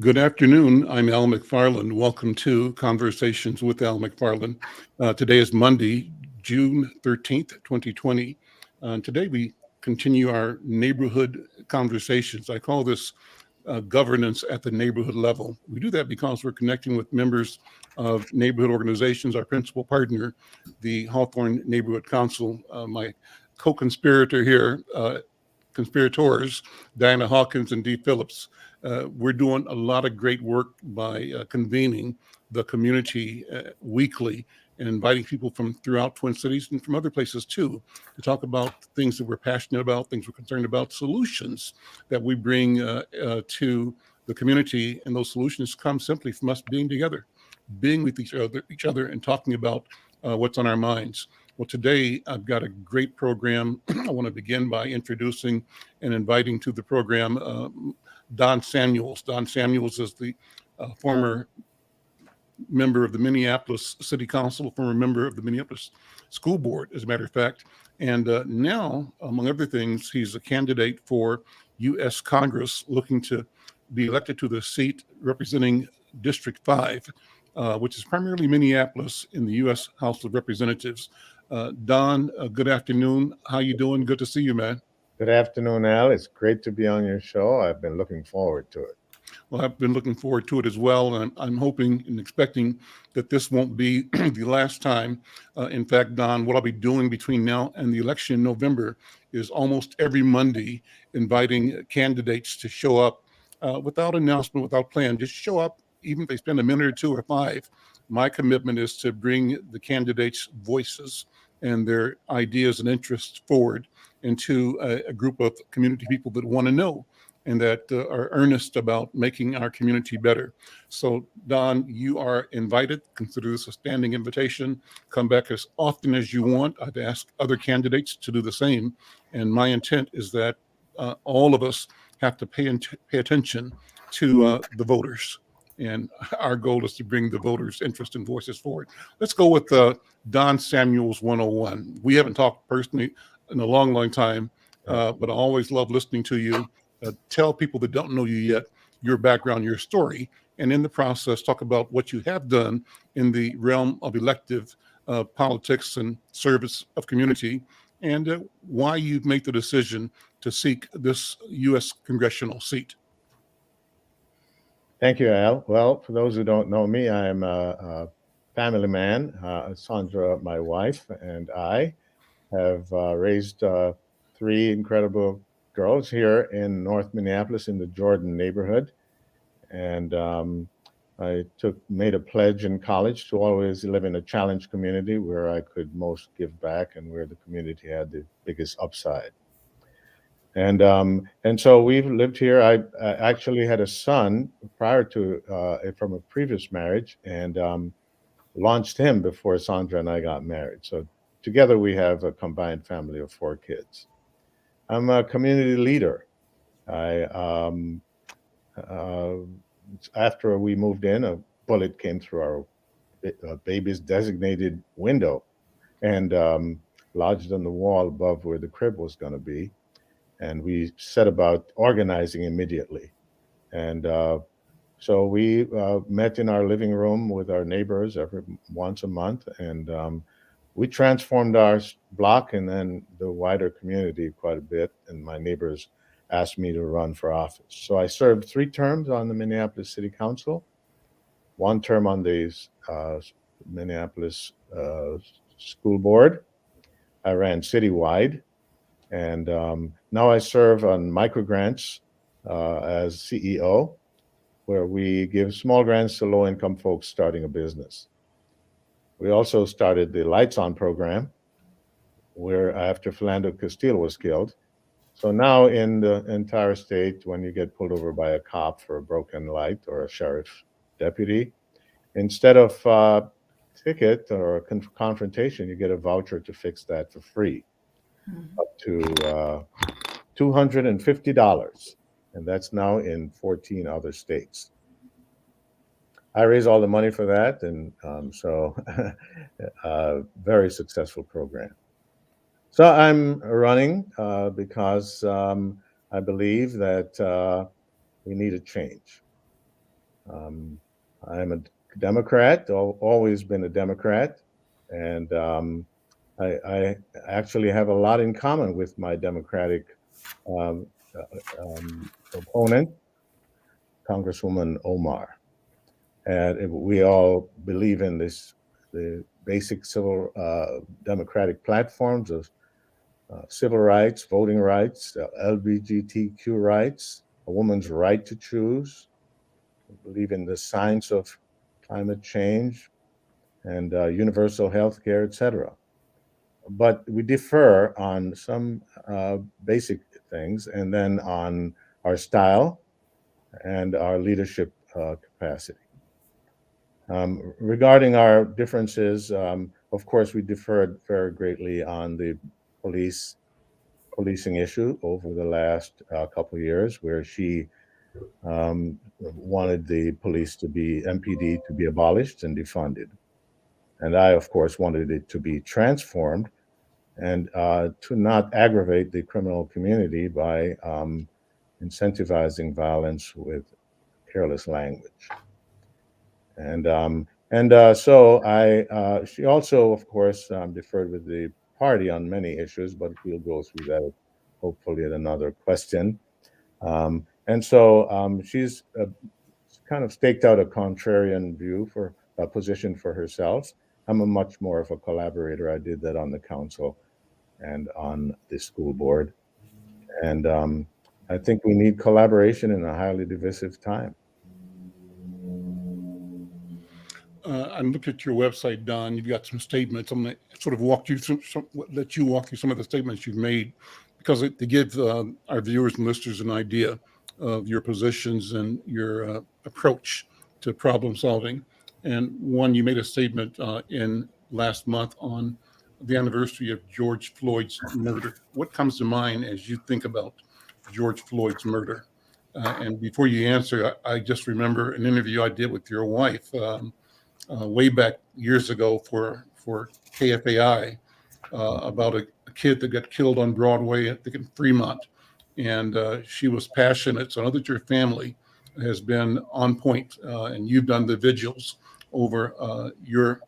Good afternoon. I'm Al McFarlane. Welcome to Conversations with Al McFarlane. Today is Monday, June 13th, 2020. Today we continue our neighborhood conversations. I call this governance at the neighborhood level. We do that because we're connecting with members of neighborhood organizations. Our principal partner, the Hawthorne Neighborhood Council, my co-conspirator here, conspirators, Diana Hawkins and Dee Phillips. We're doing a lot of great work by convening the community weekly and inviting people from throughout Twin Cities and from other places too to talk about things that we're passionate about, things we're concerned about, solutions that we bring to the community. And those solutions come simply from us being together, being with each other and talking about what's on our minds. Well, today I've got a great program. I want to begin by introducing and inviting to the program Don Samuels. Don Samuels is the former member of the Minneapolis City Council, former member of the Minneapolis School Board, as a matter of fact. And now, among other things, he's a candidate for U.S. Congress looking to be elected to the seat representing District 5, which is primarily Minneapolis in the U.S. House of Representatives. Don, good afternoon. How you doing? Good to see you, man. Good afternoon, Al. It's great to be on your show. I've been looking forward to it. Well, I've been looking forward to it as well. And I'm hoping and expecting that this won't be the last time. In fact, Don, what I'll be doing between now and the election in November is almost every Monday inviting candidates to show up without announcement, without plan. Just show up, even if they spend a minute or two or five. My commitment is to bring the candidates' voices and their ideas and interests forward into a group of community people that want to know and that are earnest about making our community better. So, Don, you are invited. Consider this a standing invitation. Come back as often as you want. I've asked other candidates to do the same. And my intent is that all of us have to pay attention to the voters. And our goal is to bring the voters' interest and voices forward. Let's go with Don Samuels 101. We haven't talked personally in a long, long time, but I always love listening to you. Tell people that don't know you yet your background, your story, and in the process, talk about what you have done in the realm of elective politics and service of community, and why you've made the decision to seek this U.S. congressional seat. Thank you, Al. Well, for those who don't know me, I'm a family man. Sandra, my wife, and I have raised three incredible girls here in North Minneapolis in the Jordan neighborhood. And I made a pledge in college to always live in a challenged community where I could most give back and where the community had the biggest upside. And so we've lived here. I actually had a son prior to from a previous marriage, and launched him before Sandra and I got married. So together we have a combined family of four kids. I'm a community leader. I uh, After we moved in, a bullet came through our baby's designated window and lodged on the wall above where the crib was going to be. And we set about organizing immediately. And so we met in our living room with our neighbors every once a month, and we transformed our block and then the wider community quite a bit. And my neighbors asked me to run for office. So I served 3 terms on the Minneapolis City Council, 1 term on the Minneapolis School Board. I ran citywide, and now I serve on microgrants as CEO, where we give small grants to low-income folks starting a business. We also started the Lights On program, where after Philando Castile was killed. So now in the entire state, when you get pulled over by a cop for a broken light or a sheriff's deputy, instead of a ticket or a confrontation, you get a voucher to fix that for free, up to $250. And that's now in 14 other states. I raise all the money for that, and so very successful program. So I'm running because I believe that we need a change. I'm a Democrat, always been a Democrat, and I actually have a lot in common with my Democratic um, opponent, Congresswoman Omar. And we all believe in the basic civil democratic platforms of civil rights, voting rights, LGBTQ rights, a woman's right to choose. We believe in the science of climate change and universal health care, etc. But we differ on some basic things, and then on our style and our leadership capacity. Regarding our differences, of course, we differed very greatly on the policing issue over the last couple of years, where she wanted the police to be MPD to be abolished and defunded, and I, of course, wanted it to be transformed and to not aggravate the criminal community by incentivizing violence with careless language. She also, of course, deferred with the party on many issues, but we'll go through that hopefully at another question. She's kind of staked out a contrarian view for a position for herself. I'm a much more of a collaborator. I did that on the council and on the school board. And I think we need collaboration in a highly divisive time. I looked at your website, Don. You've got some statements. I'm going to sort of let you walk through some of the statements you've made, because to give our viewers and listeners an idea of your positions and your approach to problem solving. And one, you made a statement in last month on the anniversary of George Floyd's murder. What comes to mind as you think about George Floyd's murder? And before you answer, I just remember an interview I did with your wife. Way back years ago for KFAI about a kid that got killed on Broadway, I think in Fremont, and she was passionate. So I know that your family has been on point, and you've done the vigils over your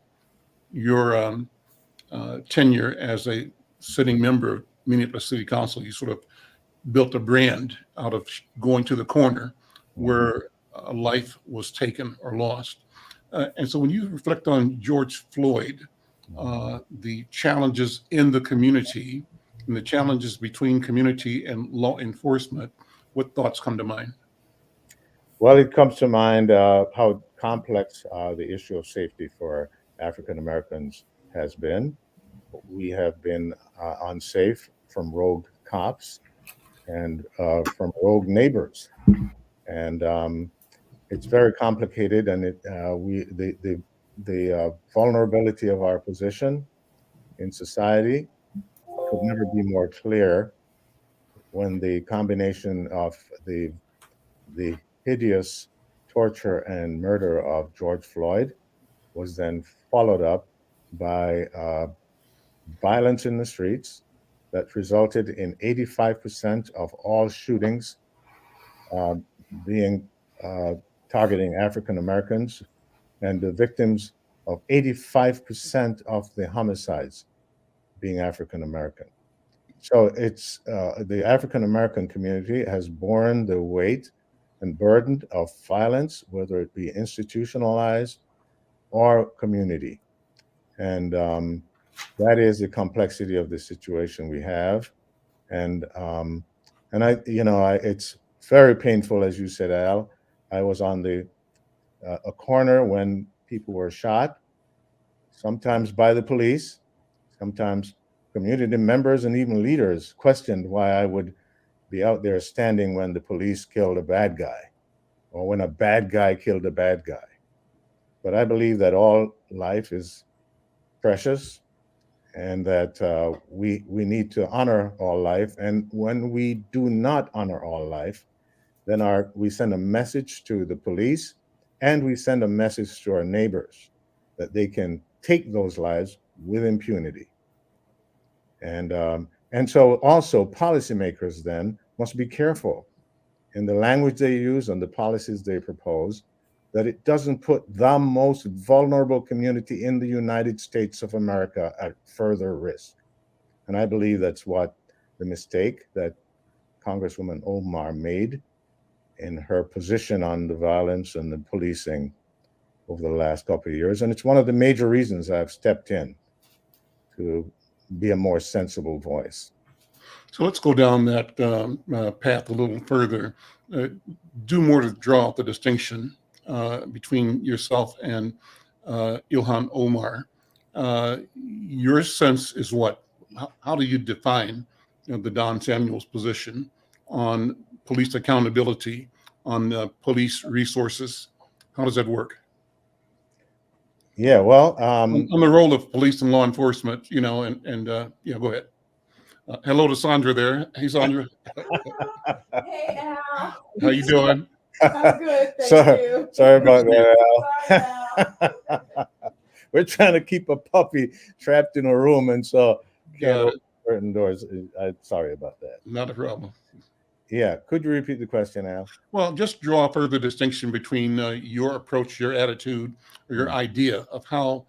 tenure as a sitting member of Minneapolis City Council. You sort of built a brand out of going to the corner where a life was taken or lost. And so when you reflect on George Floyd, the challenges in the community and the challenges between community and law enforcement, what thoughts come to mind? Well, it comes to mind how complex the issue of safety for African Americans has been. We have been unsafe from rogue cops and from rogue neighbors, and it's very complicated. And the vulnerability of our position in society could never be more clear when the combination of the hideous torture and murder of George Floyd was then followed up by violence in the streets that resulted in 85% of all shootings uh, being uh, targeting African Americans, and the victims of 85% of the homicides being African American. So it's the African American community has borne the weight and burden of violence, whether it be institutionalized or community. And that is the complexity of the situation we have. And it's very painful, as you said, Al. I was on a corner when people were shot, sometimes by the police, sometimes community members and even leaders questioned why I would be out there standing when the police killed a bad guy or when a bad guy killed a bad guy. But I believe that all life is precious, and that we need to honor all life. And when we do not honor all life, then we send a message to the police, and we send a message to our neighbors that they can take those lives with impunity. And so also policymakers then must be careful in the language they use and the policies they propose, that it doesn't put the most vulnerable community in the United States of America at further risk. And I believe that's what the mistake that Congresswoman Omar made in her position on the violence and the policing over the last couple of years. And it's one of the major reasons I've stepped in to be a more sensible voice. So let's go down that path a little further. Do more to draw out the distinction between yourself and Ilhan Omar. Your sense is what? How do you define the Don Samuels position on police accountability, on police resources? How does that work? Yeah, well, On the role of police and law enforcement, and yeah, go ahead. Hello to Sandra there. Hey, Sandra. Hey, Al. How you doing? I'm good, thank you. Sorry about that, Sorry, Al. Al. We're trying to keep a puppy trapped in a room, and so can't Got it. open certain doors. I'm sorry about that. Not a problem. Yeah, could you repeat the question, Al? Well, just draw a further distinction between your approach, your attitude, or your idea of how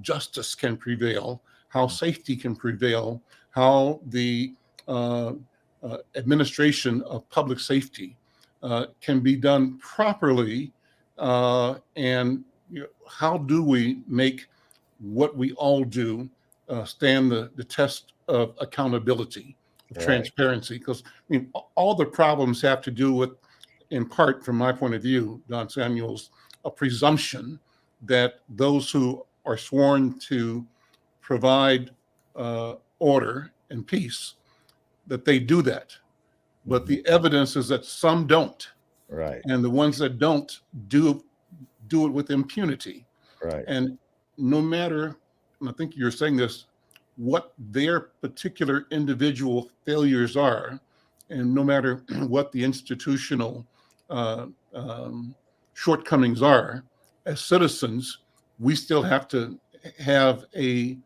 justice can prevail, how safety can prevail, how the administration of public safety can be done properly, and how do we make what we all do stand the test of accountability, of Right. transparency? Because all the problems have to do with, in part, from my point of view, Don Samuels, a presumption that those who are sworn to provide order and peace, that they do that. But the evidence is that some don't. Right, And the ones that don't do it with impunity. right, And no matter, and I think you're saying this, what their particular individual failures are, and no matter what the institutional shortcomings are, as citizens, we still have to have a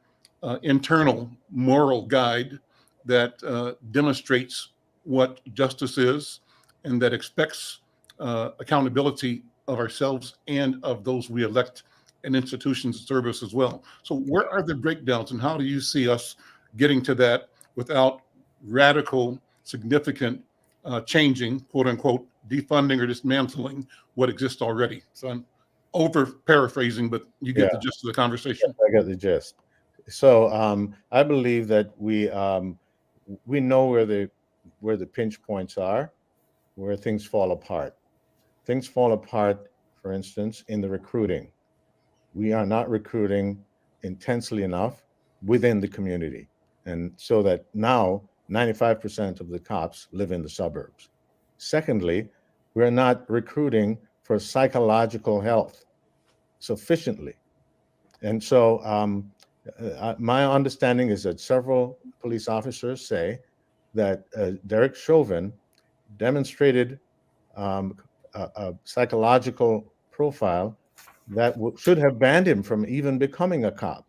internal moral guide that demonstrates what justice is and that expects accountability of ourselves and of those we elect in institutions of service as well. So where are the breakdowns, and how do you see us getting to that without radical, significant changing, quote unquote, defunding or dismantling what exists already? So I'm over paraphrasing, but you get the gist of the conversation. I got the gist. So I believe that we know where the pinch points are, where things fall apart. Things fall apart, for instance, in the recruiting. We are not recruiting intensely enough within the community. And so that now 95% of the cops live in the suburbs. Secondly, we're not recruiting for psychological health sufficiently. And so my understanding is that several police officers say that Derek Chauvin demonstrated a psychological profile that should have banned him from even becoming a cop.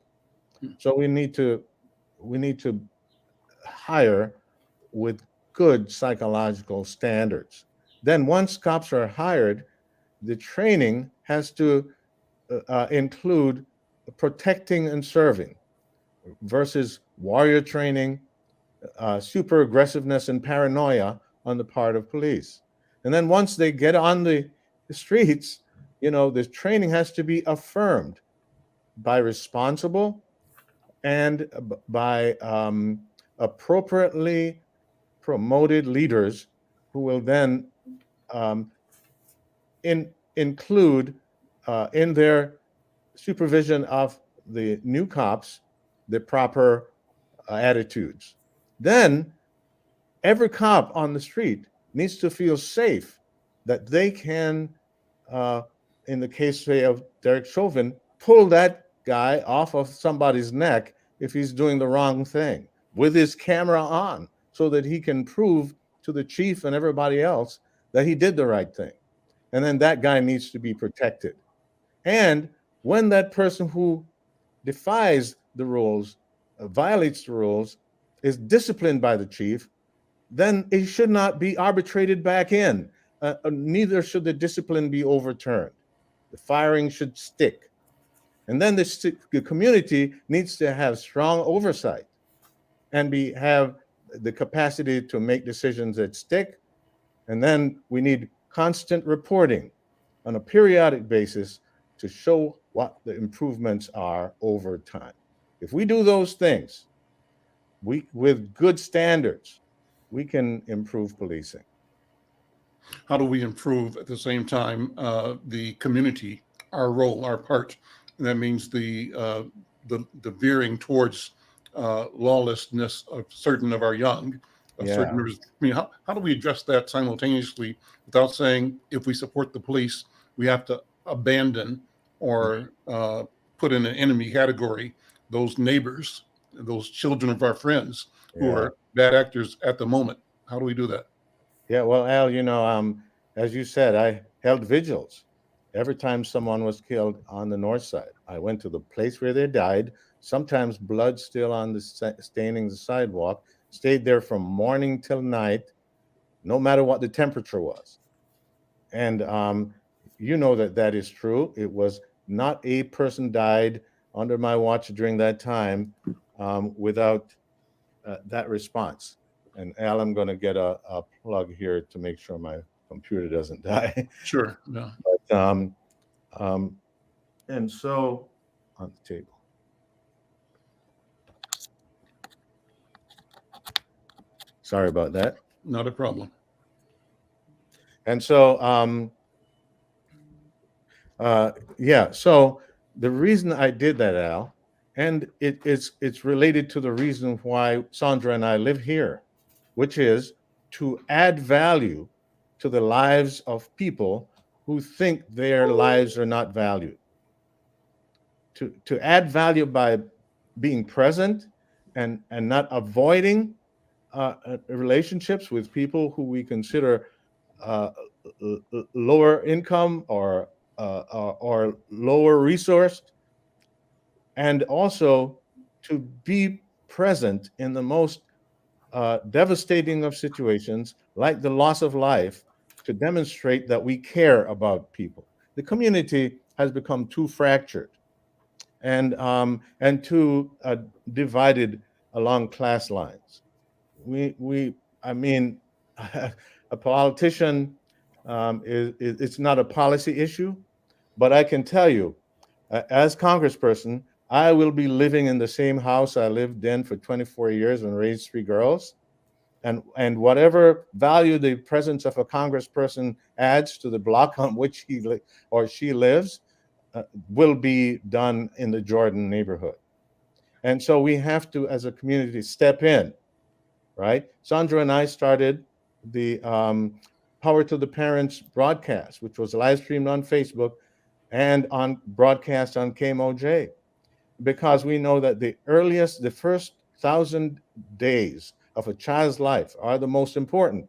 So we need to hire with good psychological standards. Then once cops are hired, the training has to include protecting and serving versus warrior training, super aggressiveness and paranoia on the part of police. And then once they get on the streets, the training has to be affirmed by responsible and by appropriately promoted leaders who will then include in their supervision of the new cops the proper attitudes. Then every cop on the street needs to feel safe that they can, in the case, say, of Derek Chauvin, pull that guy off of somebody's neck if he's doing the wrong thing with his camera on so that he can prove to the chief and everybody else that he did the right thing. And then that guy needs to be protected. And when that person who defies the rules, violates the rules, is disciplined by the chief, then it should not be arbitrated back in. Neither should the discipline be overturned. The firing should stick. And then the community needs to have strong oversight and have the capacity to make decisions that stick. And then we need constant reporting on a periodic basis to show what the improvements are over time. If we do those things, with good standards, we can improve policing. How do we improve at the same time the community, our role, our part? And that means the veering towards lawlessness of certain of our young, of certain members. I mean, how do we address that simultaneously without saying if we support the police, we have to abandon or put in an enemy category those neighbors, those children of our friends who are bad actors at the moment? How do we do that? Yeah, well, Al, as you said, I held vigils every time someone was killed on the north side. I went to the place where they died, sometimes blood still on the staining the sidewalk, stayed there from morning till night, no matter what the temperature was. And that is true. It was not a person died under my watch during that time without that response. And Al, I'm going to get a plug here to make sure my computer doesn't die. Sure. Yeah. But, and so on the table. Sorry about that. Not a problem. And so, so the reason I did that, Al, and it's related to the reason why Sandra and I live here, which is to add value to the lives of people who think their lives are not valued. To add value by being present and not avoiding relationships with people who we consider lower income or lower resourced, and also to be present in the most devastating of situations, like the loss of life, to demonstrate that we care about people. The community has become too fractured and too divided along class lines. I mean, a politician it's not a policy issue, but I can tell you, as congressperson, I will be living in the same house I lived in for 24 years and raised 3 girls. And whatever value the presence of a congressperson adds to the block on which he or she lives will be done in the Jordan neighborhood. And so we have to, as a community, step in, right? Sandra and I started the Power to the Parents broadcast, which was live streamed on Facebook and on broadcast on KMOJ, because we know that the first 1,000 days of a child's life are the most important.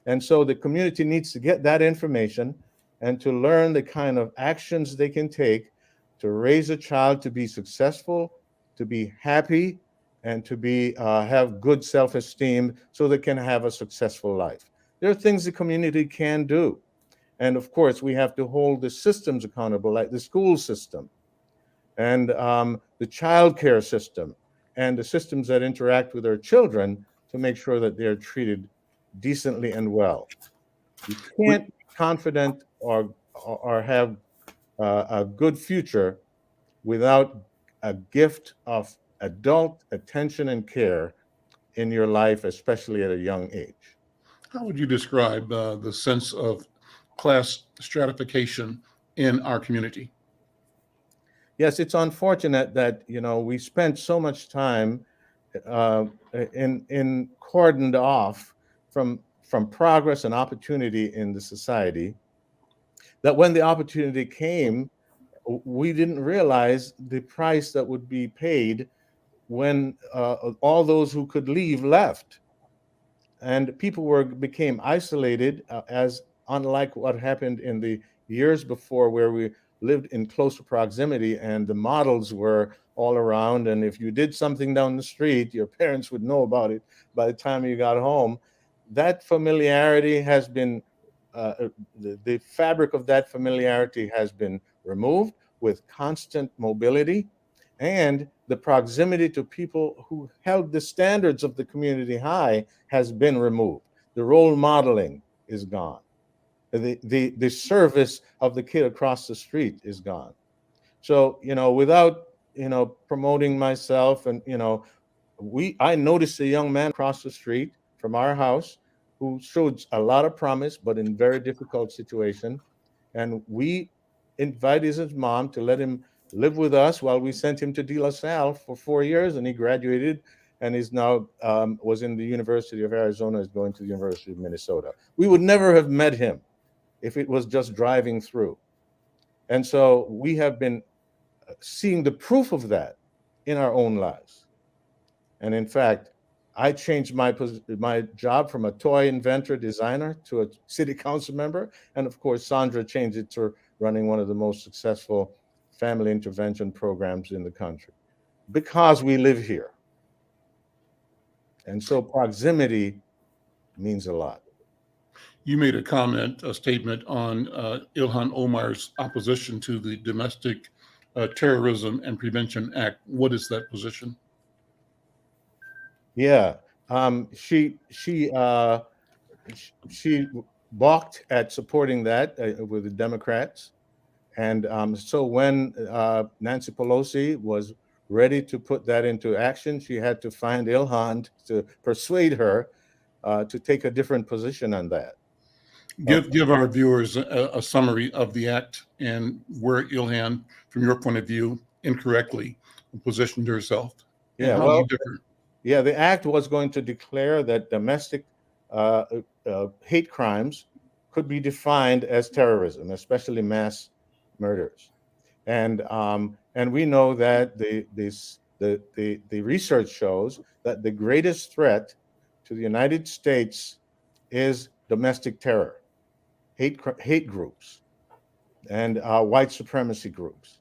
And so the community needs to get that information and to learn the kind of actions they can take to raise a child to be successful, to be happy, and to be have good self-esteem so they can have a successful life. There are things the community can do. And of course, we have to hold the systems accountable, like the school system and the child care system and the systems that interact with our children to make sure that they're treated decently and well. You can't be confident or have a good future without a gift of adult attention and care in your life, especially at a young age. How would you describe the sense of class stratification in our community? Yes, it's unfortunate that we spent so much time in cordoned off from progress and opportunity in the society, that when the opportunity came, we didn't realize the price that would be paid when all those who could leave left, and people became isolated, as unlike what happened in the years before, where we lived in closer proximity and the models were all around, and if you did something down the street, your parents would know about it by the time you got home. That familiarity has been the fabric of that familiarity has been removed with constant mobility, and the proximity to people who held the standards of the community high has been removed. The role modeling is gone. The service of the kid across the street is gone. So, without, promoting myself, and, I noticed a young man across the street from our house who showed a lot of promise, but in very difficult situation. And we invited his mom to let him live with us while we sent him to De La Salle for 4 years, and he graduated and is now was in the University of Arizona, is going to the University of Minnesota. We would never have met him if it was just driving through. And so we have been seeing the proof of that in our own lives. And in fact, I changed my job from a toy inventor designer to a city council member. And of course, Sandra changed it to running one of the most successful family intervention programs in the country, because we live here. And so proximity means a lot. You made a statement on Ilhan Omar's opposition to the Domestic Terrorism and Prevention Act. What is that position? Yeah, she balked at supporting that with the Democrats, and so when Nancy Pelosi was ready to put that into action, she had to find Ilhan to persuade her to take a different position on that. Give our viewers a summary of the act and where Ilhan, from your point of view, incorrectly positioned herself. Yeah, how well, you differ. Yeah, the act was going to declare that domestic hate crimes could be defined as terrorism, especially mass murders, and we know that the research shows that the greatest threat to the United States is domestic terror, hate groups, and white supremacy groups.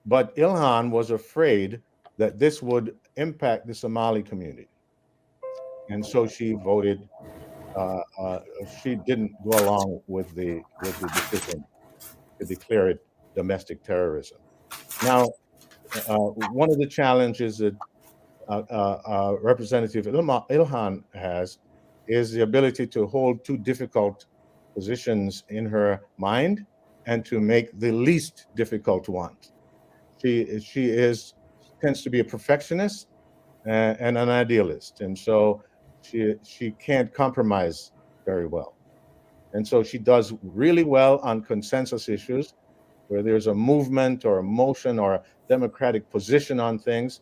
But Ilhan was afraid that this would impact the Somali community, and so she voted. She didn't go along with the decision to declare it domestic terrorism. Now, one of the challenges that Representative Ilhan has is the ability to hold two difficult positions in her mind and to make the least difficult ones. She tends to be a perfectionist and an idealist, and so she can't compromise very well. And so she does really well on consensus issues where there's a movement or a motion or a democratic position on things.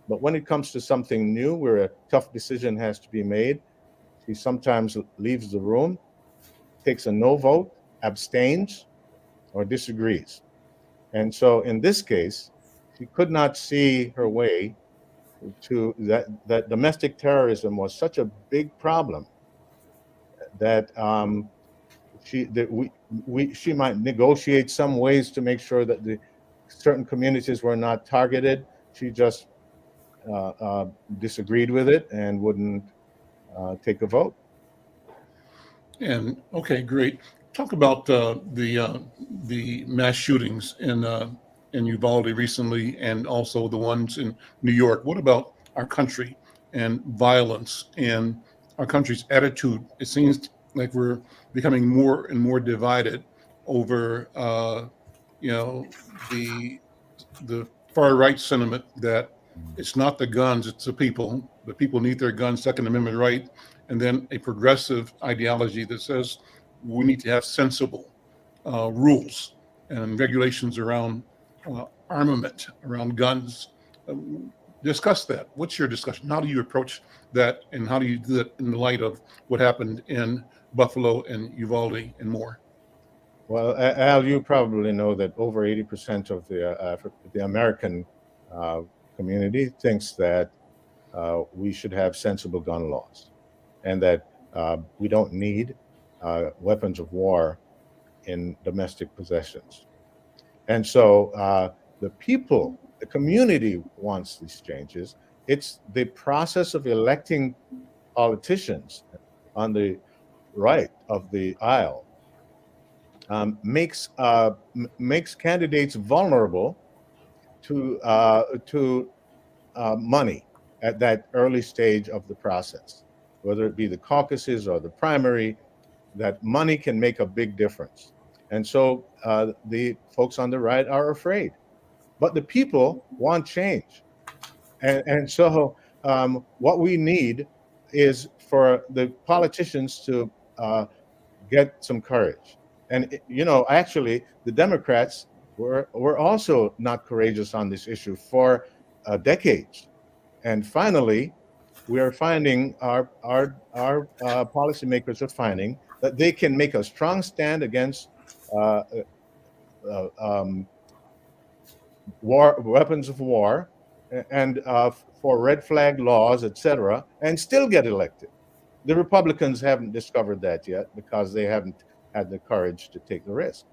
But when it comes to something new where a tough decision has to be made, she sometimes leaves the room, takes a no vote, abstains, or disagrees. And so in this case, she could not see her way to that domestic terrorism was such a big problem that she might negotiate some ways to make sure that the certain communities were not targeted. She just disagreed with it and wouldn't take a vote. And okay, great. Talk about the mass shootings in Uvalde recently, and also the ones in New York. What about our country and violence and our country's attitude? It seems like we're becoming more and more divided over, the far right sentiment that it's not the guns, it's the people. The people need their guns, Second Amendment right, and then a progressive ideology that says we need to have sensible rules and regulations around armament, around guns. Discuss that. What's your discussion? How do you approach that, and how do you do that in the light of what happened in Buffalo and Uvalde and more? Well, Al, you probably know that over 80% of the American community thinks that we should have sensible gun laws, and that we don't need weapons of war in domestic possessions. And so the community wants these changes. It's the process of electing politicians on the right of the aisle makes candidates vulnerable to money at that early stage of the process, whether it be the caucuses or the primary. That money can make a big difference, and so the folks on the right are afraid. But the people want change, and so what we need is for the politicians to get some courage. And actually, the Democrats were also not courageous on this issue for decades. And finally, we are finding our policymakers are finding that they can make a strong stand against uh, uh, um, war, weapons of war, and for red flag laws, etc., and still get elected. The Republicans haven't discovered that yet because they haven't had the courage to take the risk.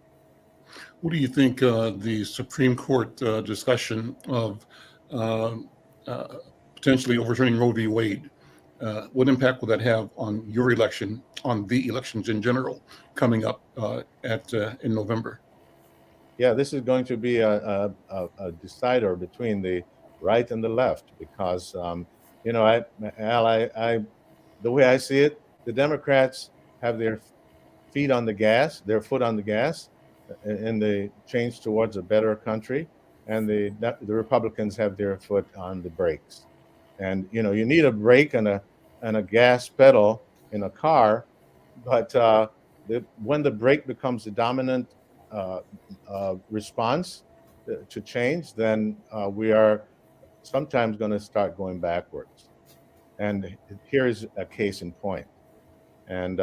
What do you think the Supreme Court discussion of uh, uh, potentially overturning Roe v. Wade, what impact will that have on your election, on the elections in general, coming up in November? Yeah, this is going to be a decider between the right and the left because, the way I see it, the Democrats have their feet on the gas, their foot on the gas, in the change towards a better country, and the Republicans have their foot on the brakes. And you need a brake and a gas pedal in a car, but when the brake becomes the dominant uh, response to change, then we are sometimes going to start going backwards. And here is a case in point. And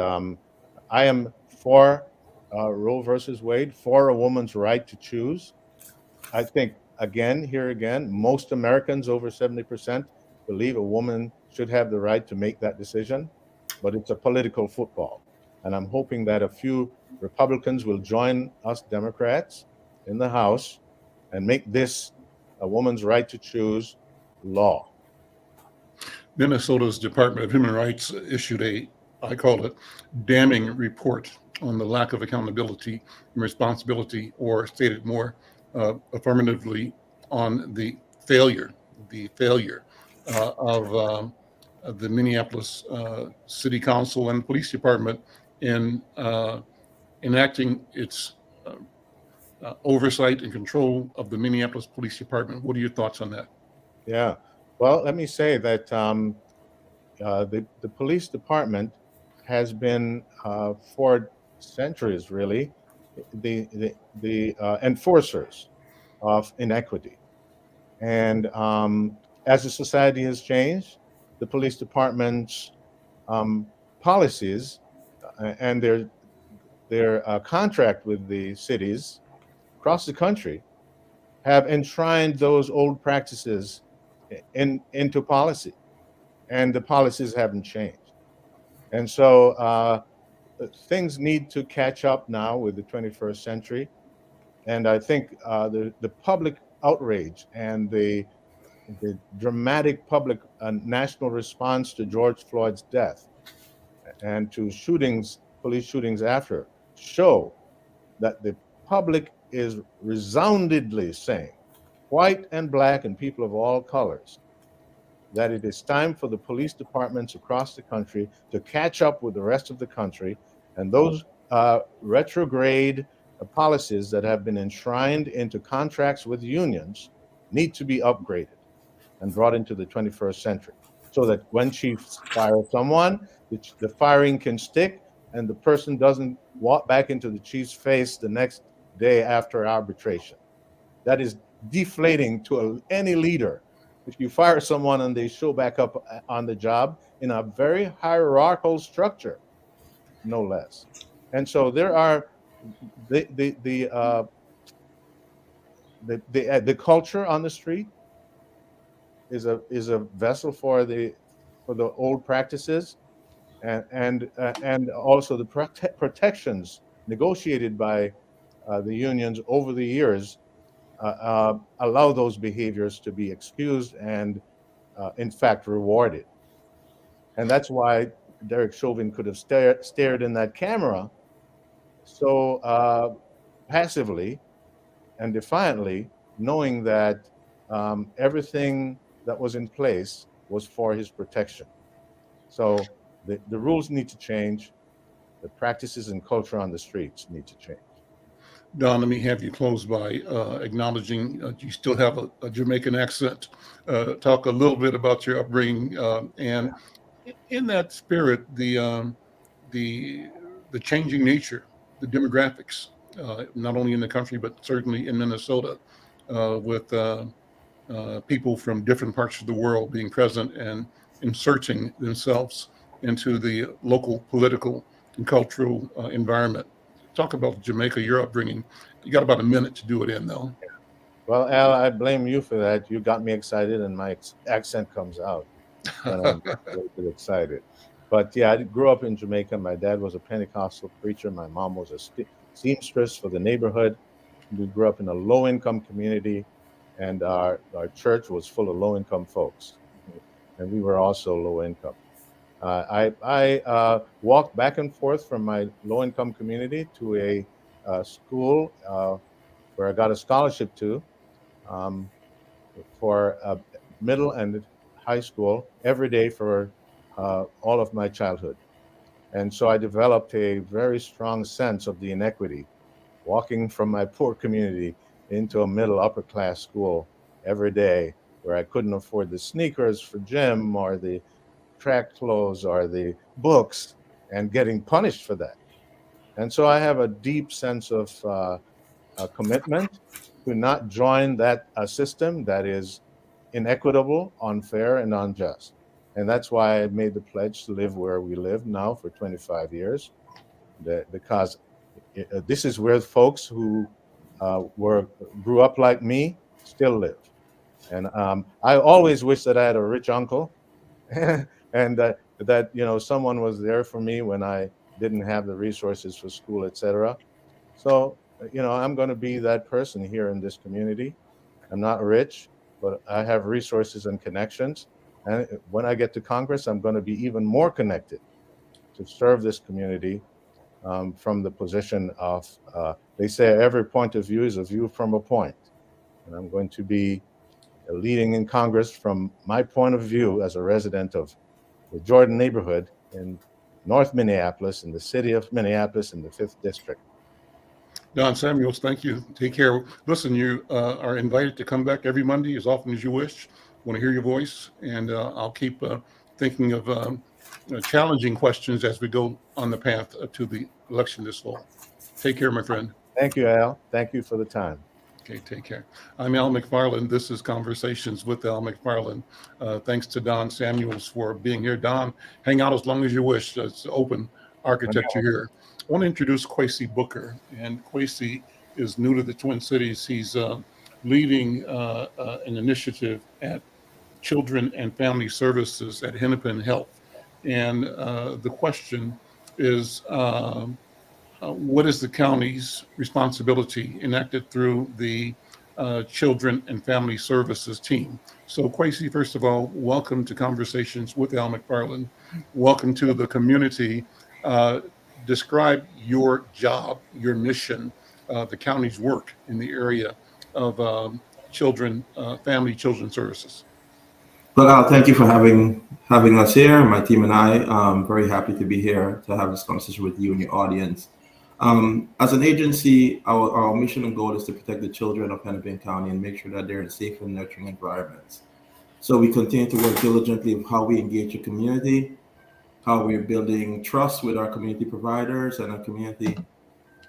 I am for Roe versus Wade, for a woman's right to choose. I think, here again, most Americans, over 70%, believe a woman should have the right to make that decision, but it's a political football. And I'm hoping that a few Republicans will join us Democrats in the House and make this a woman's right to choose law. Minnesota's Department of Human Rights issued I call it, damning report on the lack of accountability and responsibility, or stated more affirmatively, on the failure of the Minneapolis City Council and Police Department in enacting its oversight and control of the Minneapolis Police Department. What are your thoughts on that? Yeah. Well, let me say that the police department has been for centuries, really, the enforcers of inequity. And as the society has changed, the police department's policies and their contract with the cities across the country have enshrined those old practices into policy, and the policies haven't changed. And so things need to catch up now with the 21st century. And I think the public outrage and the dramatic public national response to George Floyd's death and to police shootings after, show that the public is resoundingly saying, white and black and people of all colors, that it is time for the police departments across the country to catch up with the rest of the country, and those retrograde policies that have been enshrined into contracts with unions need to be upgraded and brought into the 21st century, so that when chiefs fire someone, the firing can stick and the person doesn't walk back into the chief's face the next day after arbitration. That is deflating to any leader. If you fire someone and they show back up on the job in a very hierarchical structure, no less. And so there are the culture on the street is a vessel for the old practices, and also the protections negotiated by the unions over the years allow those behaviors to be excused and in fact rewarded. And that's why Derek Chauvin could have stared in that camera so passively and defiantly, knowing that everything that was in place was for his protection. So the rules need to change. The practices and culture on the streets need to change. Don, let me have you close by acknowledging you still have a Jamaican accent. Talk a little bit about your upbringing, and in that spirit, the the changing nature, the demographics, not only in the country but certainly in Minnesota, with people from different parts of the world being present and inserting themselves into the local political and cultural environment. Talk about Jamaica, your upbringing. You got about a minute to do it in, though. Well, Al, I blame you for that. You got me excited, and my accent comes out when I'm a little bit excited. But yeah, I grew up in Jamaica. My dad was a Pentecostal preacher. My mom was a seamstress for the neighborhood. We grew up in a low-income community, and our church was full of low-income folks, and we were also low-income. I walked back and forth from my low-income community to a school where I got a scholarship to um, for middle and high school every day for all of my childhood. And so I developed a very strong sense of the inequity, walking from my poor community into a middle upper class school every day where I couldn't afford the sneakers for gym or the track clothes or the books and getting punished for that. And so I have a deep sense of commitment to not join that system that is inequitable, unfair, and unjust. And that's why I made the pledge to live where we live now for 25 years, because this is where folks who grew up like me still live. And I always wish that I had a rich uncle, and that someone was there for me when I didn't have the resources for school, etc. So I'm going to be that person here in this community. I'm not rich, but I have resources and connections. And when I get to Congress, I'm going to be even more connected to serve this community from the position of, they say every point of view is a view from a point. And I'm going to be leading in Congress from my point of view as a resident of the Jordan neighborhood in North Minneapolis, in the city of Minneapolis, in the 5th District. Don Samuels, thank you. Take care. Listen, you are invited to come back every Monday as often as you wish. Want to hear your voice, and I'll keep thinking of challenging questions as we go on the path to the election this fall. Take care, my friend. Thank you, Al. Thank you for the time. Okay, take care. I'm Al McFarlane. This is Conversations with Al McFarlane. Thanks to Don Samuels for being here. Don, hang out as long as you wish. It's open architecture here. I want to introduce Kwesi Booker, and Kwesi is new to the Twin Cities. He's leading an initiative at Children and Family Services at Hennepin Health. And the question is, what is the county's responsibility enacted through the Children and Family Services team? So Kwesi, first of all, welcome to Conversations with Al McFarlane. Welcome to the community. Describe your job, your mission, the county's work in the area of family children services. Well, thank you for having us here. My team and I very happy to be here to have this conversation with you and your audience. As an agency, our mission and goal is to protect the children of Hennepin County and make sure that they're in safe and nurturing environments. So we continue to work diligently with how we engage the community, how we're building trust with our community providers and our community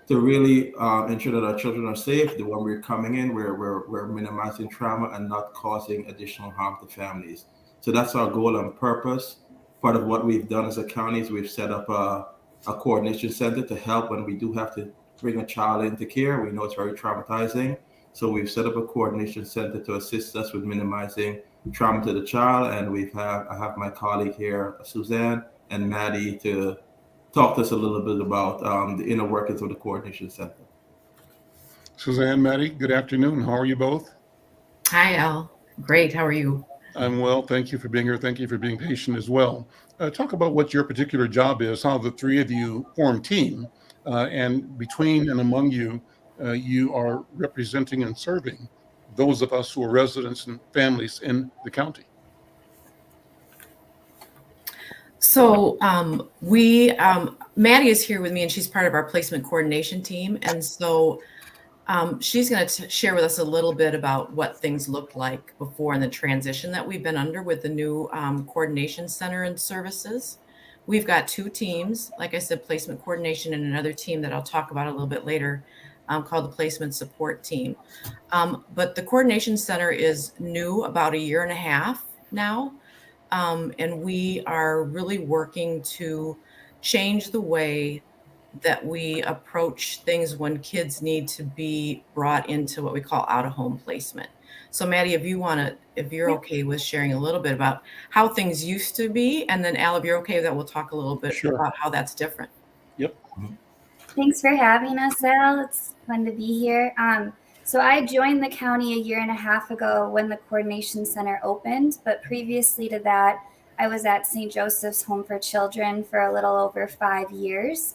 to really ensure that our children are safe. The when we're coming in, we're minimizing trauma and not causing additional harm to families. So that's our goal and purpose. Part of what we've done as a county is we've set up a coordination center to help when we do have to bring a child into care. We know it's very traumatizing. So we've set up a coordination center to assist us with minimizing trauma to the child. And I have my colleague here, Suzanne and Maddie, to talk to us a little bit about the inner workings of the coordination center. Suzanne, Maddie, good afternoon. How are you both? Hi, Al. Great. How are you? I'm well. Thank you for being here. Thank you for being patient as well. Talk about what your particular job is, how the three of you form team and between and among you, you are representing and serving those of us who are residents and families in the county. So Maddie is here with me, and she's part of our placement coordination team. And so she's going to share with us a little bit about what things looked like before and the transition that we've been under with the new coordination center and services. We've got two teams, like I said, placement coordination, and another team that I'll talk about a little bit later called the placement support team. But the coordination center is new, about 1.5 years now. And we are really working to change the way that we approach things when kids need to be brought into what we call out-of-home placement. So Maddie, if you're okay with sharing a little bit about how things used to be, and then Al, if you're okay with that, we'll talk a little bit about how that's different. Yep. Thanks for having us, Al. It's fun to be here. So I joined the county 1.5 years ago when the coordination center opened, but previously to that, I was at St. Joseph's Home for Children for a little over 5 years.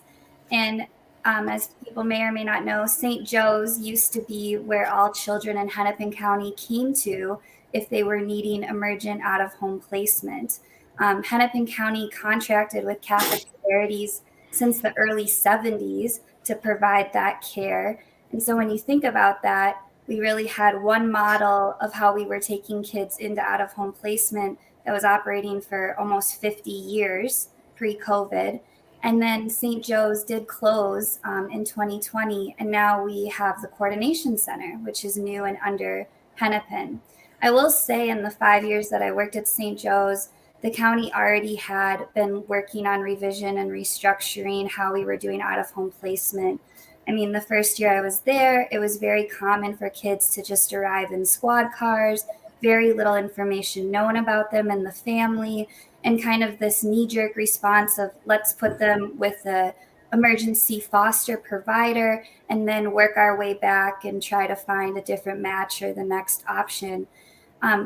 And as people may or may not know, St. Joe's used to be where all children in Hennepin County came to if they were needing emergent out-of-home placement. Hennepin County contracted with Catholic Charities since the early 70s to provide that care. And so when you think about that, we really had one model of how we were taking kids into out-of-home placement that was operating for almost 50 years pre-COVID. And then St. Joe's did close in 2020, and now we have the coordination center, which is new and under Hennepin. I will say in the 5 years that I worked at St. Joe's, the county already had been working on revision and restructuring how we were doing out-of-home placement. I mean, the first year I was there, it was very common for kids to just arrive in squad cars, very little information known about them and the family, and kind of this knee-jerk response of let's put them with a emergency foster provider and then work our way back and try to find a different match or the next option.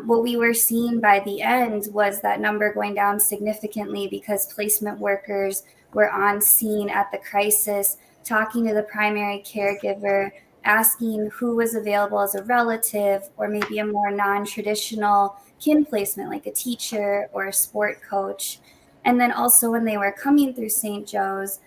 What we were seeing by the end was that number going down significantly because placement workers were on scene at the crisis, talking to the primary caregiver, asking who was available as a relative or maybe a more non-traditional kin placement like a teacher or a sport coach. And then also when they were coming through St. Joe's,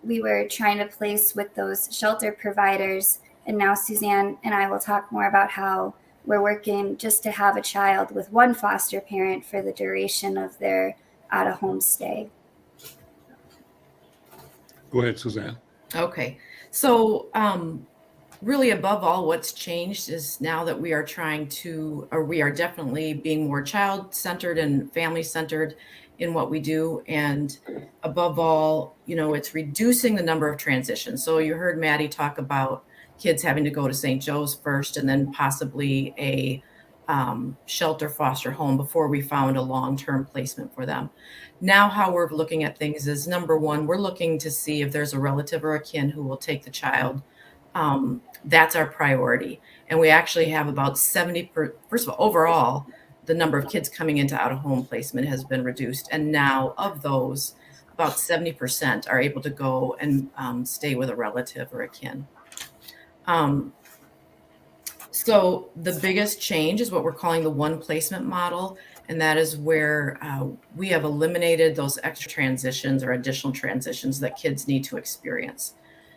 we were trying to place with those shelter providers. And now Suzanne and I will talk more about how we're working just to have a child with one foster parent for the duration of their out-of-home stay. Go ahead, Suzanne. Okay. So really above all, what's changed is now that we are we are definitely being more child-centered and family-centered in what we do. And above all, it's reducing the number of transitions. So you heard Maddie talk about kids having to go to St. Joe's first and then possibly a shelter foster home before we found a long-term placement for them. Now how we're looking at things is, number one, we're looking to see if there's a relative or a kin who will take the child. That's our priority. And we actually have about 70, first of all, overall, the number of kids coming into out-of-home placement has been reduced. And now of those, about 70% are able to go and stay with a relative or a kin. So the biggest change is what we're calling the one placement model. And that is where we have eliminated those extra transitions or additional transitions that kids need to experience.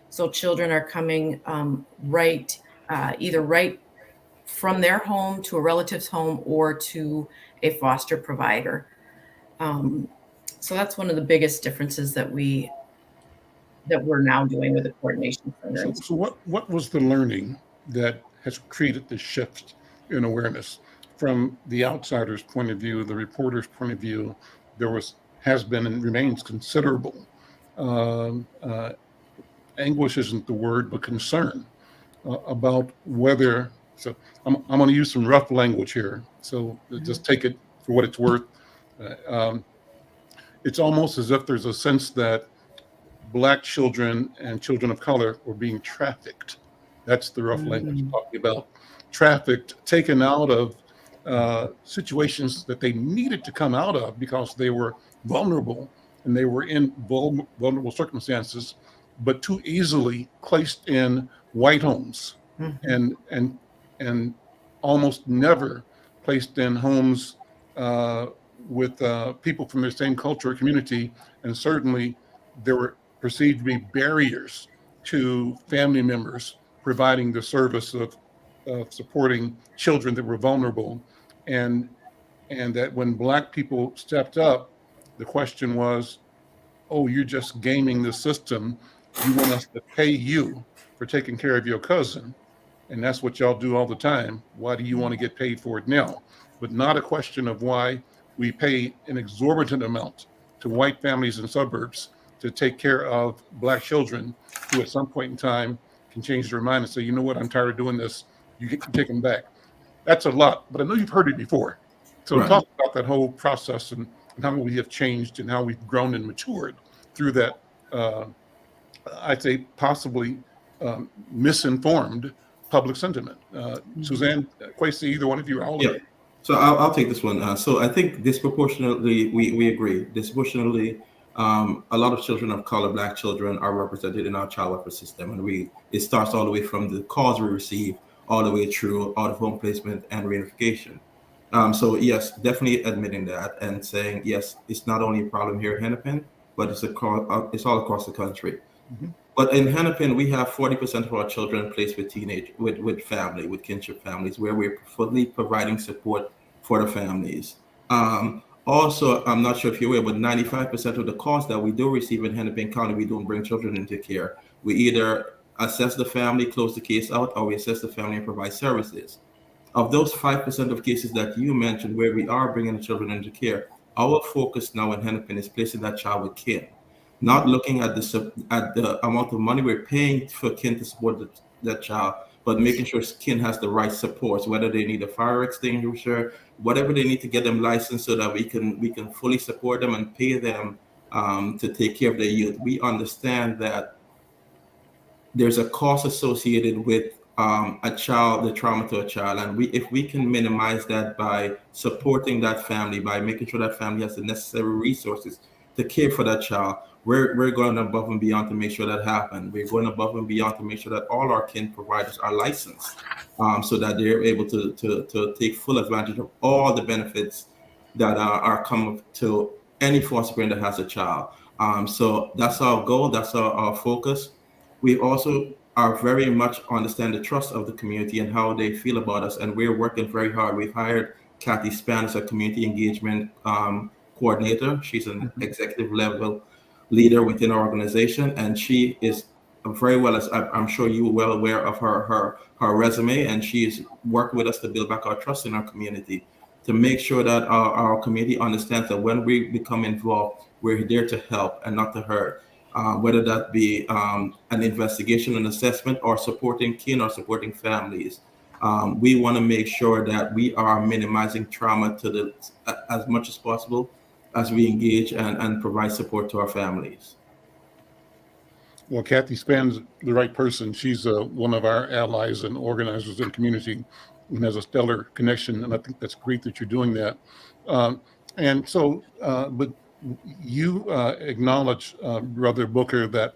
So children are coming either right from their home to a relative's home or to a foster provider. So that's one of the biggest differences that we're now doing with the coordination center. So what was the learning that has created this shift in awareness? From the outsider's point of view, the reporter's point of view, has been and remains considerable anguish isn't the word, but concern about whether. So I'm going to use some rough language here. So just take it for what it's worth. It's almost as if there's a sense that Black children and children of color were being trafficked. That's the rough language I'm talking about. Trafficked, taken out of situations that they needed to come out of because they were vulnerable and they were in vulnerable circumstances, but too easily placed in white homes, and almost never placed in homes with people from the same culture or community. And certainly there were perceived to be barriers to family members providing the service of supporting children that were vulnerable. And that when Black people stepped up, the question was, oh, you're just gaming the system. You want us to pay you for taking care of your cousin. And that's what y'all do all the time. Why do you want to get paid for it now? But not a question of why we pay an exorbitant amount to white families in suburbs to take care of Black children who at some point in time can change their mind and say, you know what, I'm tired of doing this. You can take them back. That's a lot, but I know you've heard it before. So Right. talk about that whole process and how we have changed and how we've grown and matured through that, I'd say possibly misinformed public sentiment. Suzanne, Kwesi, either one of you, all of Yeah. you. So I'll take this one. So I think disproportionately, we agree. Disproportionately, a lot of children of color, Black children, are represented in our child welfare system, and it starts all the way from the calls we receive, all the way through out-of-home placement and reunification. So yes, definitely admitting that and saying yes, it's not only a problem here in Hennepin, but it's all across the country. Mhm. But in Hennepin, we have 40% of our children placed with with kinship families, where we're fully providing support for the families. Also, I'm not sure if you're aware, but 95% of the calls that we do receive in Hennepin County, we don't bring children into care. We either assess the family, close the case out, or we assess the family and provide services. Of those 5% of cases that you mentioned where we are bringing the children into care, our focus now in Hennepin is placing that child with kin, not looking at the amount of money we're paying for kin to support that child, but making sure kin has the right supports, whether they need a fire extinguisher, whatever they need to get them licensed so that we can fully support them and pay them to take care of their youth. We understand that there's a cost associated with a child, the trauma to a child, and if we can minimize that by supporting that family, by making sure that family has the necessary resources to care for that child, we're going above and beyond to make sure that happens. We're going above and beyond to make sure that all our kin providers are licensed, so that they're able to take full advantage of all the benefits that are coming to any foster parent that has a child. So that's our goal. That's our focus. We also are very much understand the trust of the community and how they feel about us, and we're working very hard. We've hired Cathy Spann as a community engagement coordinator. She's an executive level leader within our organization, and she is very well, as I'm sure you are well aware of her resume, and she's worked with us to build back our trust in our community, to make sure that our community understands that when we become involved, we're there to help and not to hurt. Whether that be an investigation, an assessment, or supporting kin or supporting families. We want to make sure that we are minimizing trauma to as much as possible as we engage and provide support to our families. Well, Cathy Spann's the right person. She's one of our allies and organizers in the community and has a stellar connection. And I think that's great that you're doing that. And so, but you acknowledge, Brother Booker, that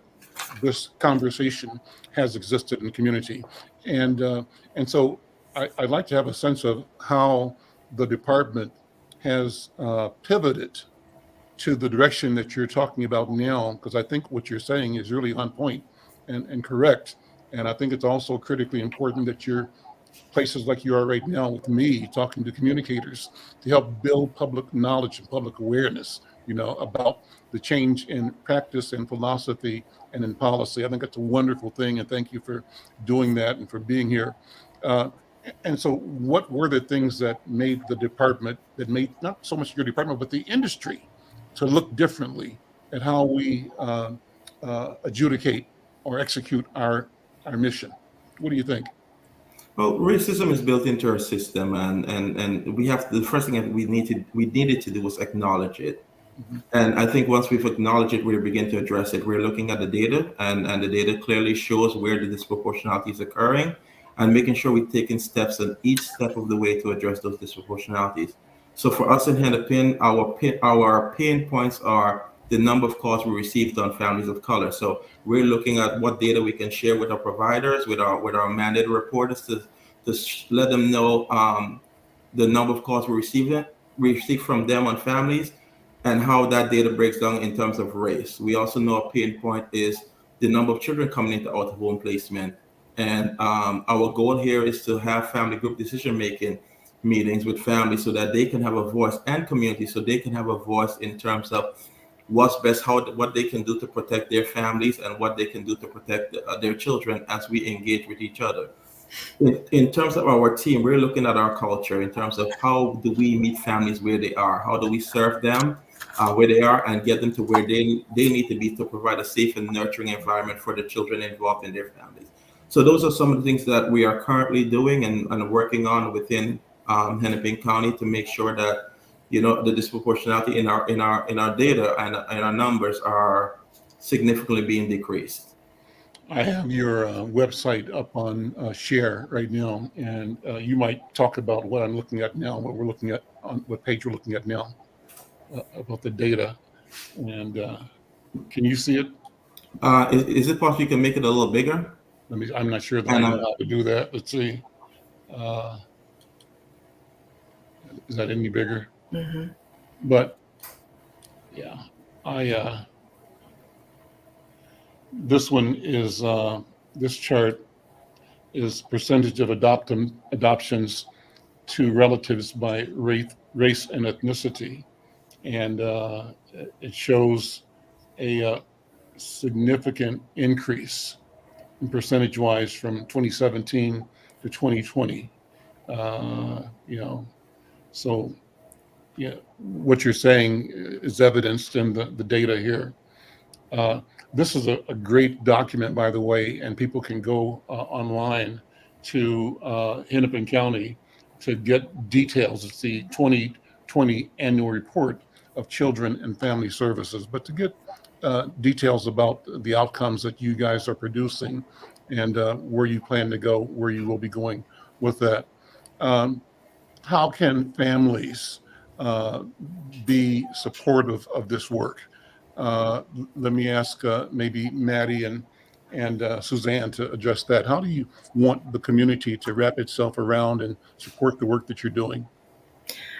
this conversation has existed in the community. And so I'd like to have a sense of how the department has pivoted to the direction that you're talking about now, because I think what you're saying is really on point and correct. And I think it's also critically important that you're places like you are right now with me, talking to communicators to help build public knowledge and public awareness, about the change in practice and philosophy and in policy. I think that's a wonderful thing, and thank you for doing that and for being here. And so what were the things that made the department, that made not so much your department, but the industry to look differently at how we adjudicate or execute our mission? What do you think? Well, racism is built into our system, and we have the first thing that we needed to do was acknowledge it. Mm-hmm. And I think once we've acknowledged it, we begin to address it. We're looking at the data, and the data clearly shows where the disproportionality is occurring, and making sure we're taking steps on each step of the way to address those disproportionalities. So for us in Hennepin, our pain points are the number of calls we received on families of color. So we're looking at what data we can share with our providers, with our mandated reporters to let them know the number of calls we receive from them on families, and how that data breaks down in terms of race. We also know a pain point is the number of children coming into out-of-home placement. And our goal here is to have family group decision-making meetings with families so that they can have a voice, and community, so they can have a voice in terms of what's best, what they can do to protect their families, and what they can do to protect their children as we engage with each other. In terms of our team, we're looking at our culture in terms of how do we meet families where they are, how do we serve them where they are, and get them to where they need to be to provide a safe and nurturing environment for the children involved in their families. So those are some of the things that we are currently doing and working on within Hennepin County to make sure that, you know, the disproportionality in our data and our numbers are significantly being decreased. I have your website up on share right now, and you might talk about what I'm looking at now, what we're looking at, on what page we're looking at now, about the data. And can you see it? Is it possible you can make it a little bigger? I'm not sure that I know how to do that. Let's see. Is that any bigger? Mm-hmm. But yeah, this one is, this chart is percentage of adoptions to relatives by race and ethnicity. And it shows a significant increase in percentage-wise from 2017 to 2020. You know, so yeah, what you're saying is evidenced in the data here. This is a great document, by the way, and people can go online to Hennepin County to get details. It's the 2020 annual report of Children and Family Services, but to get details about the outcomes that you guys are producing and where you plan to go, where you will be going with that. How can families be supportive of this work? Let me ask maybe Maddie and Suzanne to address that. How do you want the community to wrap itself around and support the work that you're doing?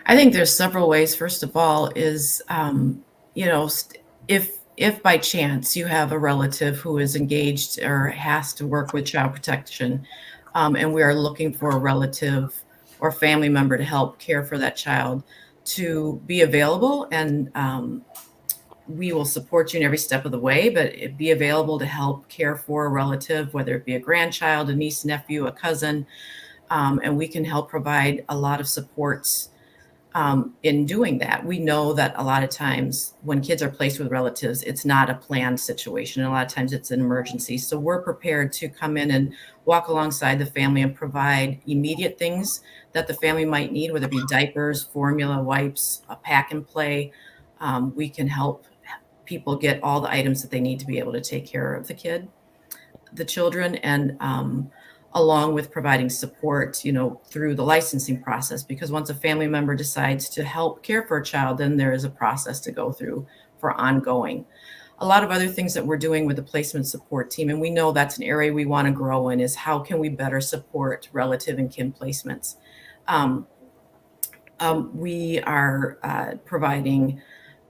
I think there's several ways. First of all is, you know, if by chance you have a relative who is engaged or has to work with child protection, and we are looking for a relative or family member to help care for that child, to be available, and we will support you in every step of the way, but be available to help care for a relative, whether it be a grandchild, a niece, nephew, a cousin, and we can help provide a lot of supports in doing that. We know that a lot of times when kids are placed with relatives, it's not a planned situation. A lot of times it's an emergency. So we're prepared to come in and walk alongside the family and provide immediate things that the family might need, whether it be diapers, formula, wipes, a pack and play. We can help people get all the items that they need to be able to take care of the children, and along with providing support, you know, through the licensing process, because once a family member decides to help care for a child, then there is a process to go through for ongoing. A lot of other things that we're doing with the placement support team, and we know that's an area we want to grow in, is how can we better support relative and kin placements. We are providing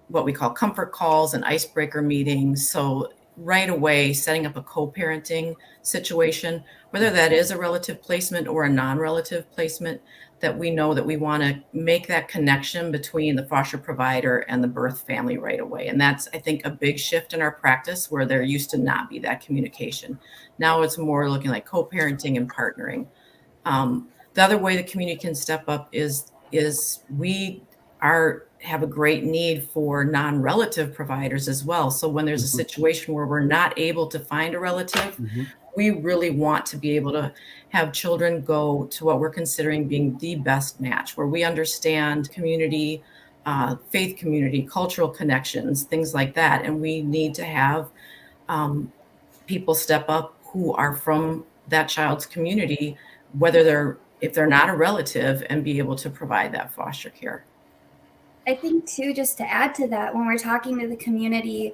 what we call comfort calls and icebreaker meetings. So right away, setting up a co-parenting situation, whether that is a relative placement or a non-relative placement, that we know that we want to make that connection between the foster provider and the birth family right away. And that's, I think, a big shift in our practice, where there used to not be that communication. Now it's more looking like co-parenting and partnering. The other way the community can step up is we have a great need for non-relative providers as well. So when there's a situation where we're not able to find a relative, we really want to be able to have children go to what we're considering being the best match, where we understand community, faith community, cultural connections, things like that. And we need to have people step up who are from that child's community, if they're not a relative, and be able to provide that foster care. I think too, just to add to that, when we're talking to the community,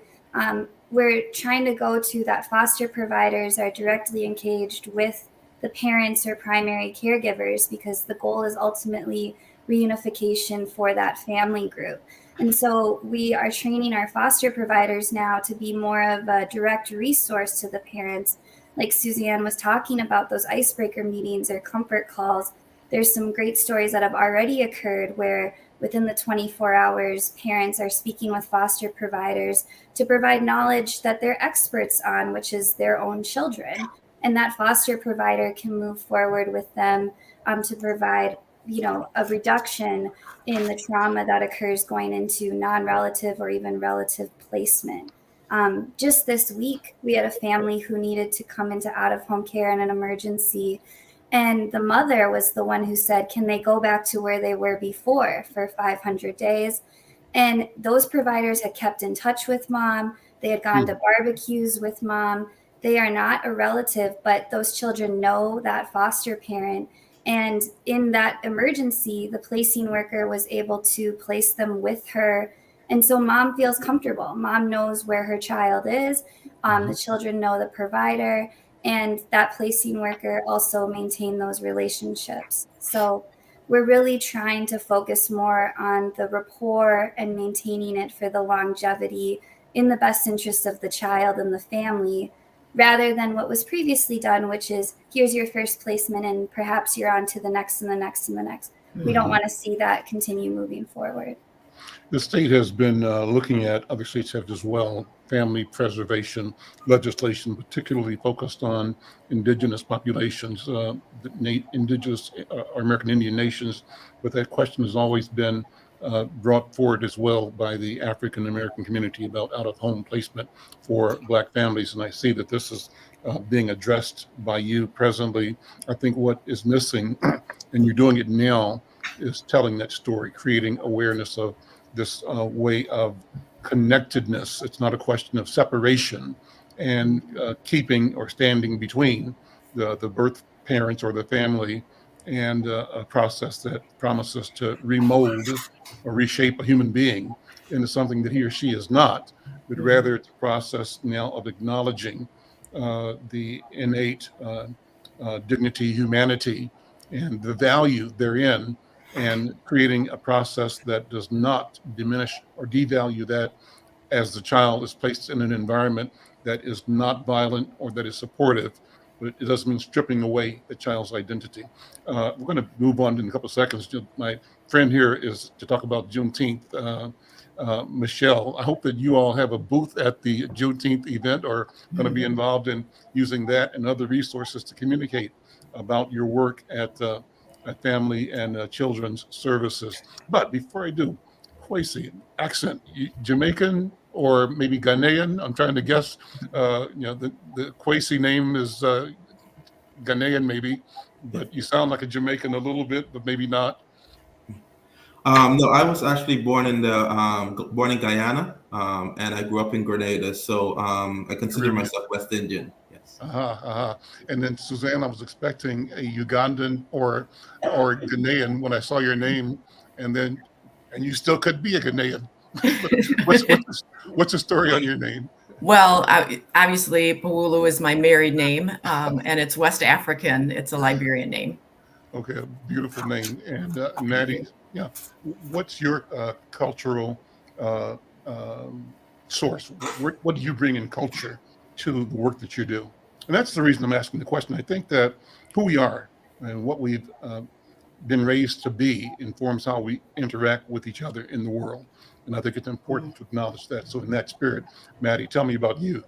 we're trying to go to that foster providers are directly engaged with the parents or primary caregivers, because the goal is ultimately reunification for that family group. And so we are training our foster providers now to be more of a direct resource to the parents. Like Suzanne was talking about, those icebreaker meetings or comfort calls. There's some great stories that have already occurred where within the 24 hours, parents are speaking with foster providers to provide knowledge that they're experts on, which is their own children. And that foster provider can move forward with them to provide, a reduction in the trauma that occurs going into non-relative or even relative placement. Just this week, we had a family who needed to come into out-of-home care in an emergency. And the mother was the one who said, can they go back to where they were before for 500 days? And those providers had kept in touch with mom. They had gone to barbecues with mom. They are not a relative, but those children know that foster parent. And in that emergency, the placing worker was able to place them with her. And so mom feels comfortable. Mom knows where her child is. The children know the provider. And that placing worker also maintain those relationships. So we're really trying to focus more on the rapport and maintaining it for the longevity in the best interest of the child and the family, rather than what was previously done, which is here's your first placement and perhaps you're on to the next and the next and the next. We don't want to see that continue moving forward. The state has been looking at, other states have as well, family preservation legislation, particularly focused on indigenous populations, indigenous or American Indian nations. But that question has always been brought forward as well by the African American community about out-of-home placement for Black families. And I see that this is being addressed by you presently. I think what is missing, and you're doing it now, is telling that story, creating awareness of this way of connectedness. It's not a question of separation and keeping or standing between the birth parents or the family and a process that promises to remold or reshape a human being into something that he or she is not, but rather it's a process now of acknowledging the innate dignity, humanity, and the value therein, and creating a process that does not diminish or devalue that as the child is placed in an environment that is not violent or that is supportive, but it doesn't mean stripping away the child's identity. We're going to move on in a couple of seconds. My friend here is to talk about Juneteenth. Michelle, I hope that you all have a booth at the Juneteenth event or going to be involved in using that and other resources to communicate about your work at Family and Children's Services. But before I do, Kwesi, accent, Jamaican or maybe Ghanaian? I'm trying to guess. The Kwesi name is Ghanaian maybe, but you sound like a Jamaican a little bit, but maybe not. No, I was actually born in Guyana, and I grew up in Grenada. So I consider myself West Indian. Yes. And then Suzanne, I was expecting a Ugandan or Ghanaian when I saw your name, and you still could be a Ghanaian. What's the story on your name? Well, obviously, Kpowulu is my married name, and it's West African. It's a Liberian name. Okay, a beautiful name. And Maddie, yeah, what's your cultural source? What do you bring in culture to the work that you do? And that's the reason I'm asking the question. I think that who we are and what we've been raised to be informs how we interact with each other in the world. And I think it's important to acknowledge that. So in that spirit, Maddie, tell me about you.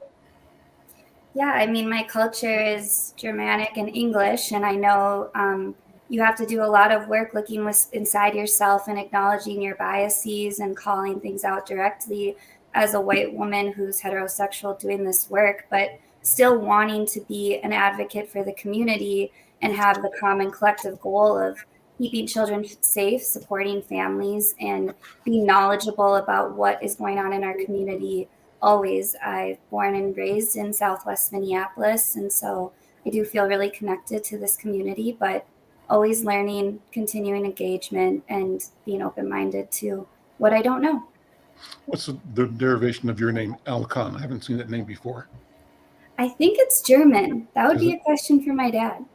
Yeah, I mean, my culture is Germanic and English, and I know you have to do a lot of work looking inside yourself and acknowledging your biases and calling things out directly as a white woman who's heterosexual doing this work, but still wanting to be an advocate for the community and have the common collective goal of keeping children safe, supporting families, and being knowledgeable about what is going on in our community. Always. I'm born and raised in Southwest Minneapolis, and so I do feel really connected to this community, but always learning, continuing engagement, and being open-minded to what I don't know. What's the derivation of your name, Alcon? I haven't seen that name before. I think it's German. That would Is be it? a question for my dad.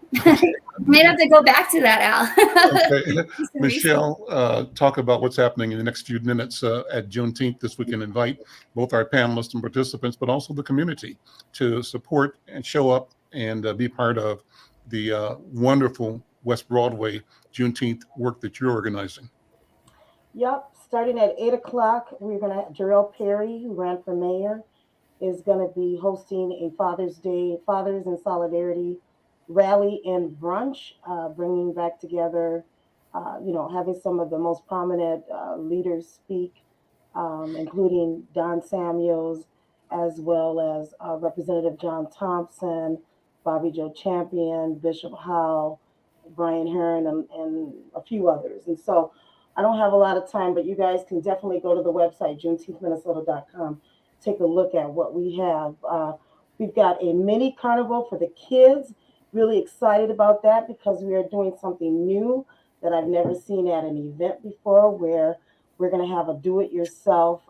Might have to go back to that, Al. Okay. Michelle, talk about what's happening in the next few minutes at Juneteenth. This we can invite both our panelists and participants, but also the community to support and show up and be part of the wonderful West Broadway Juneteenth work that you're organizing. Yep, starting at 8 o'clock, we're going to, Jarrell Perry, who ran for mayor, is going to be hosting a Father's Day, Fathers in Solidarity rally and brunch, bringing back together, having some of the most prominent leaders speak, including Don Samuels, as well as Representative John Thompson, Bobby Joe Champion, Bishop Howe, Brian Hearn, and a few others. And so I don't have a lot of time, but you guys can definitely go to the website, juneteenthminnesota.com. Take a look at what we have. We've got a mini carnival for the kids. Really excited about that because we are doing something new that I've never seen at an event before, where we're going to have a do-it-yourself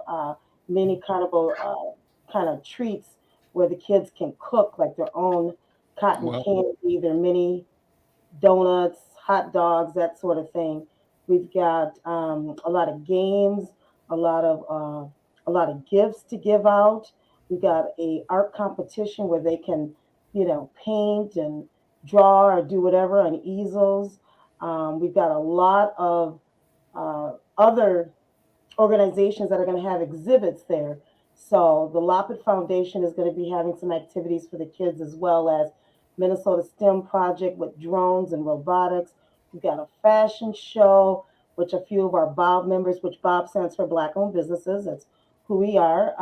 mini carnival kind of treats where the kids can cook like their own cotton Wow. candy, their mini donuts, hot dogs, that sort of thing. We've got a lot of games, a lot of gifts to give out. We've got a art competition where they can, paint and draw or do whatever on easels. We've got a lot of other organizations that are going to have exhibits there. So the Loppet Foundation is going to be having some activities for the kids, as well as Minnesota STEM Project with drones and robotics. We've got a fashion show, which a few of our BOB members, which BOB stands for Black Owned Businesses, that's who we are.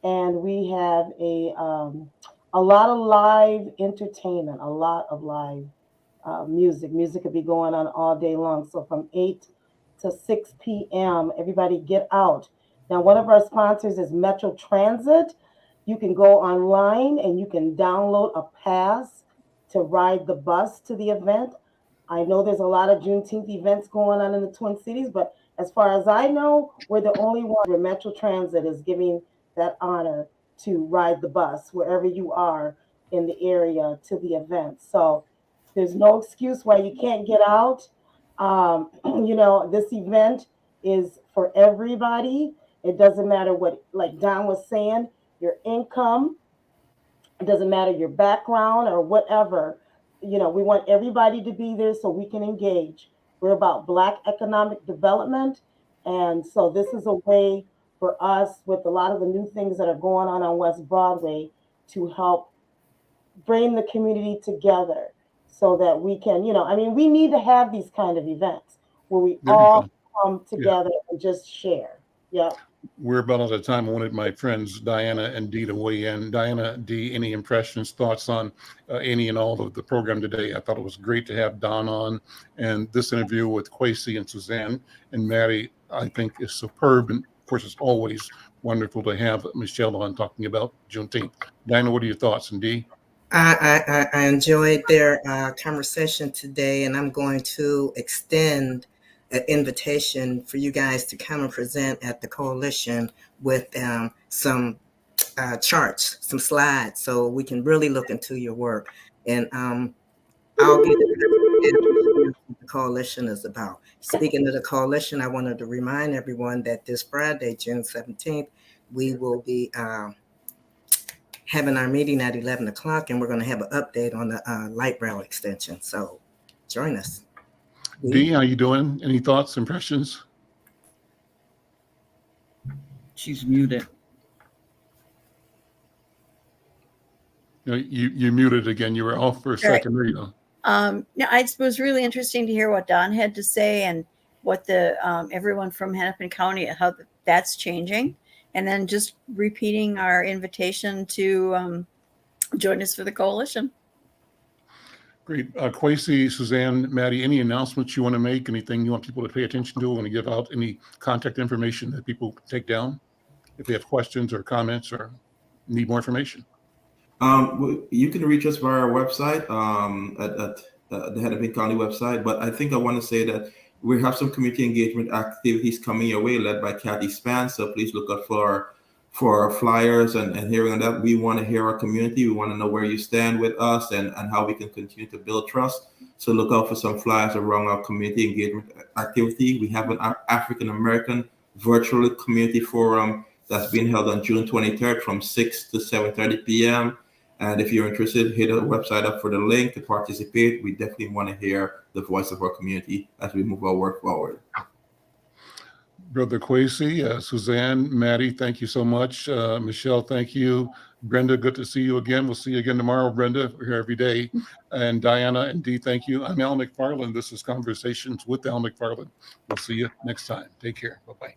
And we have a lot of live entertainment, a lot of live music. Music could be going on all day long. So from 8 to 6 p.m., everybody get out. Now, one of our sponsors is Metro Transit. You can go online and you can download a pass to ride the bus to the event. I know there's a lot of Juneteenth events going on in the Twin Cities, but as far as I know, we're the only one where Metro Transit is giving that honor to ride the bus wherever you are in the area to the event. So there's no excuse why you can't get out. This event is for everybody. It doesn't matter what, like Don was saying, your income, it doesn't matter your background or whatever. We want everybody to be there so we can engage. We're about Black economic development. And so this is a way for us, with a lot of the new things that are going on West Broadway, to help bring the community together so that we can, we need to have these kind of events where we There you all go. come together and just share. Yeah. We're about out of time. I wanted my friends Diana and Dee to weigh in. Diana, Dee, any impressions, thoughts on any and all of the program today? I thought it was great to have Don on, and this interview with Kwesi and Suzanne and Maddie, I think, is superb. And of course, it's always wonderful to have Michelle on talking about Juneteenth. Diana, what are your thoughts? And Dee? I enjoyed their conversation today, and I'm going to extend an invitation for you guys to come and present at the coalition with some charts, some slides, so we can really look into your work. And I'll get what the coalition is about. Speaking of the coalition, I wanted to remind everyone that this Friday, June 17th, we will be having our meeting at 11 o'clock, and we're going to have an update on the light rail extension. So join us. Dee, how you doing? Any thoughts, impressions? She's muted. You muted again. You were off for a second. There you go. It was really interesting to hear what Don had to say and what the everyone from Hennepin County, how that's changing. And then just repeating our invitation to join us for the coalition. Great. Kwesi, Suzanne, Maddie, any announcements you want to make? Anything you want people to pay attention to? Want to give out any contact information that people can take down if they have questions or comments or need more information? You can reach us via our website at the Hennepin County website. But I think I want to say that We have some community engagement activities coming your way, led by Cathy Spann. So please look out for flyers and hearing on that. We want to hear our community. We want to know where you stand with us and how we can continue to build trust. So look out for some flyers around our community engagement activity. We have an African American virtual community forum that's being held on June 23rd from 6 to 7:30 p.m. And if you're interested, hit our website up for the link to participate. We definitely want to hear the voice of our community as we move our work forward. Brother Kwesi, Suzanne, Maddie, thank you so much. Michelle, thank you. Brenda, good to see you again. We'll see you again tomorrow, Brenda. We're here every day. And Diana and Dee, thank you. I'm Al McFarlane. This is Conversations with Al McFarlane. We'll see you next time. Take care. Bye-bye.